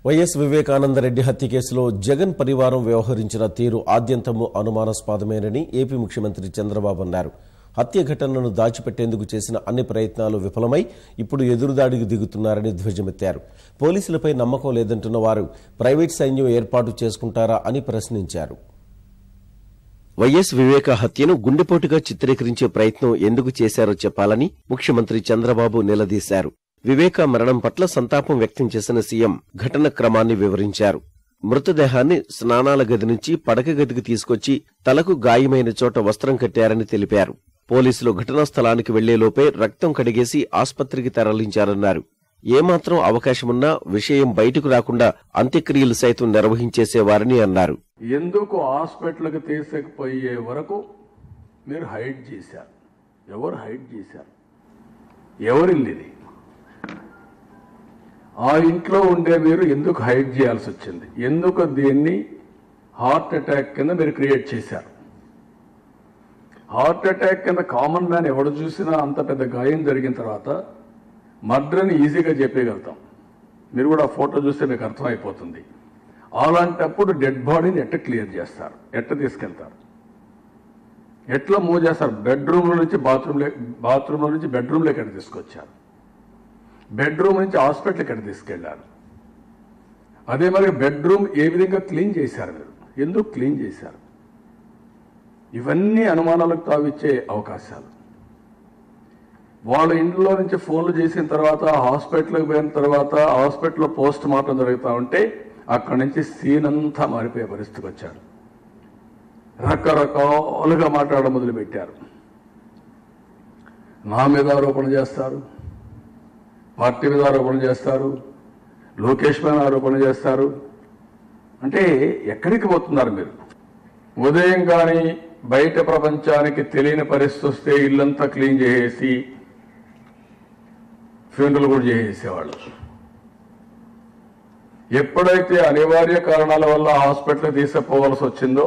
YS Vivekananda Reddy హత్య కేసులో జగన్ పరివారం వ్యవహరించిన తీరు ఆద్యంతము అనుమానాస్పదమేనని ఏపీ ముఖ్యమంత్రి చంద్రబాబు అన్నారు. హత్య ఘటనను దాచిపెట్టేందుకు చేసిన అన్ని ప్రయత్నాలు విఫలమై ఇప్పుడు ఎదురుదాడికి దిగుతున్నారని ధ్వజమెత్తారు. పోలీసులపై నమ్మకం లేదంటున్న వారు ప్రైవేట్ సైన్యం ఏర్పాటు చేసుకుంటారా అని ప్రశ్నించారు. వైఎస్ వివేక హత్యను గుండెపోటుగా చిత్రీకరించే ప్రయత్నం ఎందుకు చేశారో చెప్పాలని ముఖ్యమంత్రి చంద్రబాబు నిలదీశారు. వివేక మరణం పట్ల సంతాపం వ్యక్తం చేసిన సీఎం ఘటన క్రమాన్ని వివరించారు. మృతదేహాన్ని స్నానాల గది నుంచి పడక గదికి తీసుకొచ్చి తలకు గాయమైన చోట వస్త్రం కట్టారని తెలిపారు. పోలీసులు ఘటనా స్థలానికి వెళ్లేలోపే రక్తం కడిగేసి ఆస్పత్రికి తరలించారన్నారు. ఏమాత్రం అవకాశమున్నా విషయం బయటకు రాకుండా అంత్యక్రియలు సైతం నిర్వహించేసేవారని అన్నారు. ఎందుకు హాస్పిటల్కి తీసుకుపోయే వరకు మీరు హైడ్ చేశారు? ఎవరు హైడ్ చేశారు? ఎవరిల్లిది? ఆ ఇంట్లో ఉండే మీరు ఎందుకు హైడ్ చేయాల్సి వచ్చింది? ఎందుకు దీన్ని హార్ట్ అటాక్ కింద మీరు క్రియేట్ చేశారు? హార్ట్ అటాక్ కింద కామన్ మ్యాన్ ఎవడు చూసినా అంత పెద్ద గాయం జరిగిన తర్వాత మర్డర్ని ఈజీగా చెప్పగలుగుతాం. మీరు కూడా ఆ ఫోటో చూస్తే మీకు అర్థమైపోతుంది. అలాంటప్పుడు డెడ్ బాడీని ఎట్లా క్లియర్ చేస్తారు? ఎట్లా తీసుకెళ్తారు? ఎట్లా మూవ్ చేస్తారు? బెడ్రూమ్లో నుంచి బాత్రూంలో నుంచి బెడ్రూమ్లో ఎక్కడ తీసుకొచ్చారు? బెడ్రూమ్ నుంచి హాస్పిటల్ ఎక్కడ తీసుకెళ్లారు? అదే మరి బెడ్రూమ్ ఏ విధంగా క్లీన్ చేశారు? మీరు ఎందుకు క్లీన్ చేశారు? ఇవన్నీ అనుమానాలకు తావిచ్చే అవకాశాలు. వాళ్ళ ఇంట్లో నుంచి ఫోన్లు చేసిన తర్వాత హాస్పిటల్కి పోయిన తర్వాత హాస్పిటల్లో పోస్ట్ మార్టం జరుగుతూ ఉంటే అక్కడి నుంచి సీన్ అంతా మారిపోయే పరిస్థితికి వచ్చారు. రకరకాలుగా మాట్లాడడం మొదలుపెట్టారు. నా మీద ఆరోపణ చేస్తారు, పార్టీ మీద ఆరోపణ చేస్తారు, లోకేష్ మీద ఆరోపణ చేస్తారు. అంటే ఎక్కడికి పోతున్నారు మీరు? ఉదయం కానీ బయట ప్రపంచానికి తెలియని పరిస్థితి వస్తే ఇల్లంతా క్లీన్ చేసేసి ఫ్యూనరల్ కూడా చేసేసేవాళ్ళు. ఎప్పుడైతే అనివార్య కారణాల వల్ల హాస్పిటల్ తీసుకుపోవాల్సి వచ్చిందో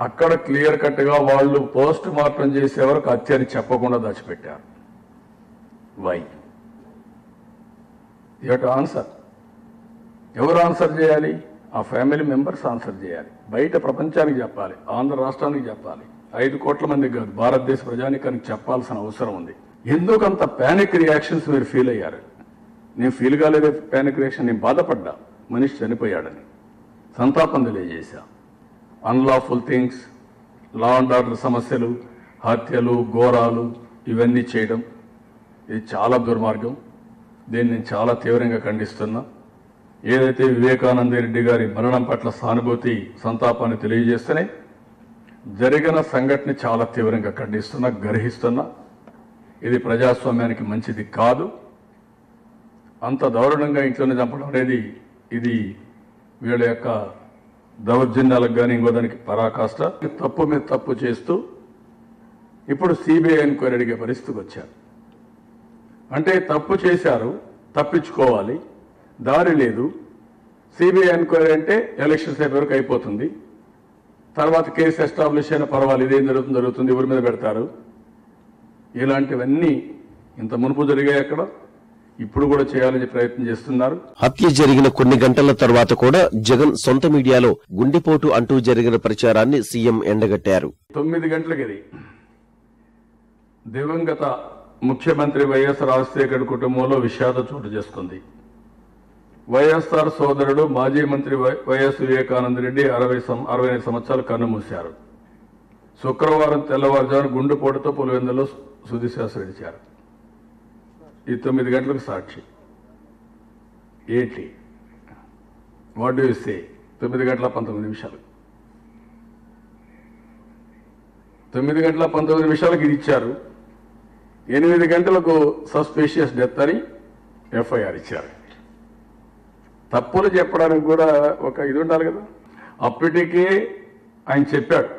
అక్కడ క్లియర్ కట్గా వాళ్ళు పోస్ట్ మార్టం చేసే వరకు హత్యని చెప్పకుండా దాచిపెట్టారు. Why? You have to answer. ఎవరు ఆన్సర్ చేయాలి? ఆ ఫ్యామిలీ మెంబర్స్ ఆన్సర్ చేయాలి. బయట ప్రపంచానికి చెప్పాలి, ఆంధ్ర రాష్ట్రానికి చెప్పాలి, 5 కోట్ల మందికి కాదు భారతదేశ ప్రజానికానికి చెప్పాల్సిన అవసరం ఉంది. ఎందుకంత ప్యానిక్ రియాక్షన్స్ మీరు ఫీల్ అయ్యారు? నేను ఫీల్ కాలేదే ప్యానిక్ రియాక్షన్. నేను బాధపడ్డా, మనిషి చనిపోయాడని సంతాపం తెలియజేశా. Unlawful things, law and order సమస్యలు, హత్యలు, ఘోరాలు ఇవన్నీ చేయడం ఇది చాలా దుర్మార్గం. దీన్ని నేను చాలా తీవ్రంగా ఖండిస్తున్నా. ఏదైతే వివేకానంద రెడ్డి గారి మరణం పట్ల సానుభూతి, సంతాపాన్ని తెలియజేస్తేనే జరిగిన సంఘటన చాలా తీవ్రంగా ఖండిస్తున్నా, గర్హిస్తున్నా. ఇది ప్రజాస్వామ్యానికి మంచిది కాదు. అంత దారుణంగా ఇంట్లోనే చంపడం అనేది ఇది వీళ్ళ యొక్క దౌర్జన్యాలకు కానీ ఇంకో దానికి పరాకాష్ట. తప్పు మీద తప్పు చేస్తూ ఇప్పుడు సిబిఐ ఎంక్వైరీ అడిగే పరిస్థితికి వచ్చారు. అంటే తప్పు చేశారు, తప్పించుకోవాలి, దారి లేదు. సిబిఐ ఎంక్వైరీ అంటే ఎలక్షన్స్ అయిపోయే వరకు అయిపోతుంది. తర్వాత కేసు ఎస్టాబ్లిష్ అయినా పర్వాలేదు, ఇదేం జరుగుతుంది, ఎవరి మీద పెడతారు. ఇలాంటివన్నీ ఇంత మునుపు జరిగాయి, అక్కడ ఇప్పుడు కూడా చేయాలని ప్రయత్నం చేస్తున్నారు. హత్య జరిగిన కొన్ని గంటల తర్వాత కూడా జగన్ సొంత మీడియాలో గుండెపోటు అంటూ జరిగిన ప్రచారాన్ని సీఎం ఎండగట్టారు. 9 గంటలకి ఇది దివంగత ముఖ్యమంత్రి వైఎస్ రాజశేఖర్ కుటుంబంలో విషాద చోటు చేసుకుంది. వైఎస్ఆర్ సోదరుడు మాజీ మంత్రి వైఎస్ వివేకానంద రెడ్డి 65 సంవత్సరాలు కన్నుమూశారు. శుక్రవారం తెల్లవారుజామున గుండెపోటుతో పులివెందులో తుదిశ్వాస విడిచారు. ఈ 9 గంటలకు సాక్షి ఏంటి? What do you say? 9 గంటల 19 నిమిషాలు 9 గంటల 19 నిమిషాలకు ఇది ఇచ్చారు. 8 గంటలకు సస్పీషియస్ డెత్ అని ఎఫ్ఐఆర్ ఇచ్చారు. తప్పులు చెప్పడానికి కూడా ఒక ఇది ఉండాలి కదా. అప్పటికే ఆయన చెప్పాడు,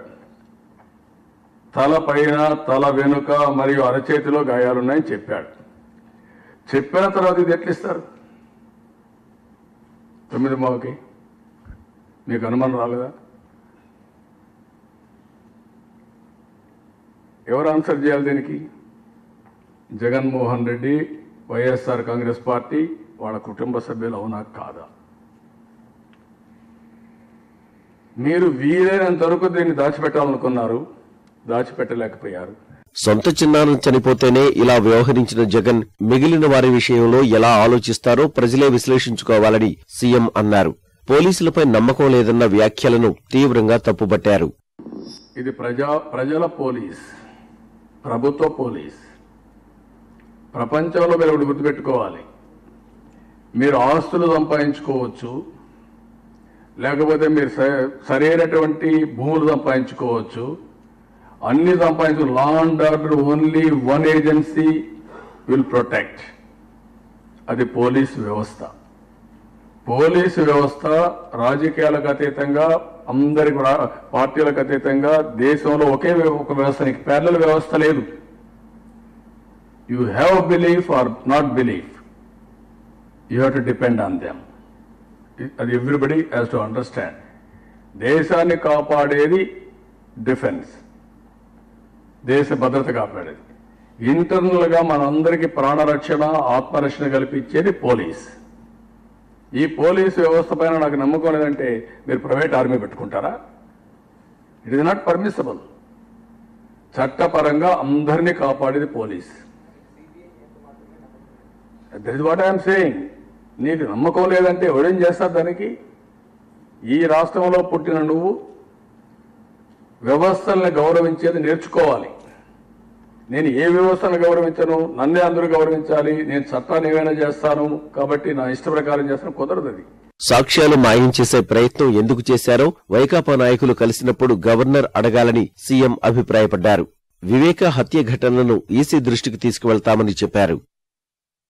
తల పైన, తల వెనుక మరియు అరచేతిలో గాయాలున్నాయని చెప్పాడు. చెప్పిన తర్వాత ఇది ఎట్లా ఇస్తారు? 9:00కి మీకు అనుమానం రాలేదా? ఎవరు ఆన్సర్ చేయాలి దీనికి? జగన్మోహన్ రెడ్డి, వైఎస్ఆర్ కాంగ్రెస్ పార్టీ, వాళ్ళ కుటుంబ సభ్యులు అవునా కాదా? మీరు వీలైనంత వరకు దీన్ని దాచిపెట్టాలనుకున్నారు, దాచిపెట్టలేకపోయారు. సొంత చిన్నారం చనిపోతేనే ఇలా వ్యవహరించిన జగన్ మిగిలిన వారి విషయంలో ఎలా ఆలోచిస్తారో ప్రజలే విశ్లేషించుకోవాలని సీఎం అన్నారు. పోలీసులపై నమ్మకం లేదన్న వ్యాఖ్యలను తీవ్రంగా తప్పుబట్టారు. ఇది ప్రజల పోలీస్, ప్రభుత్వ పోలీస్. ప్రపంచంలో మీరు ఒకటి గుర్తుపెట్టుకోవాలి, మీరు ఆస్తులు సంపాదించుకోవచ్చు, లేకపోతే మీరు సరైనటువంటి భూములు సంపాదించుకోవచ్చు, అన్ని సంపాదించు. లా and order only one agency will protect, అది పోలీసు వ్యవస్థ. పోలీసు వ్యవస్థ రాజకీయాలకు అతీతంగా, అందరికి పార్టీలకు అతీతంగా దేశంలో ఒకే ఒక వ్యవస్థ, నీకు ప్యారలల్ వ్యవస్థ లేదు. You have belief or not belief, you have to depend on them. అది ఎవ్రీబడి హ్యాస్ టు అండర్స్టాండ్. దేశాన్ని కాపాడేది డిఫెన్స్, దేశ భద్రత కాపాడేది. ఇంటర్నల్ గా మనందరికీ ప్రాణరక్షణ, ఆత్మరక్షణ కల్పించేది పోలీస్. ఈ పోలీసు వ్యవస్థ పైన నాకు నమ్మకం లేదంటే మీరు ప్రైవేట్ ఆర్మీ పెట్టుకుంటారా? It is not permissible. చట్టపరంగా అందరినీ కాపాడేది police. That is what I'm saying. నీకు నమ్మకం లేదంటే ఎవడేం చేస్తారు దానికి? ఈ రాష్ట్రంలో పుట్టిన నువ్వు వ్యవస్థల్ని గౌరవించేది నేర్చుకోవాలి. నేను ఏ వ్యవస్థను గౌరవించను, నన్నే అందరూ గౌరవించాలి, నేను చట్టాన్ని ఏమైనా చేస్తాను కాబట్టి నా ఇష్ట ప్రకారం చేస్తాను, కుదరదు. అది సాక్ష్యాలు మాయం చేసే ప్రయత్నం ఎందుకు చేశారో వైకాపా నాయకులు కలిసినప్పుడు గవర్నర్ అడగాలని సీఎం అభిప్రాయపడ్డారు. వివేక హత్య ఘటనను ఈసీ దృష్టికి తీసుకువెళ్తామని చెప్పారు.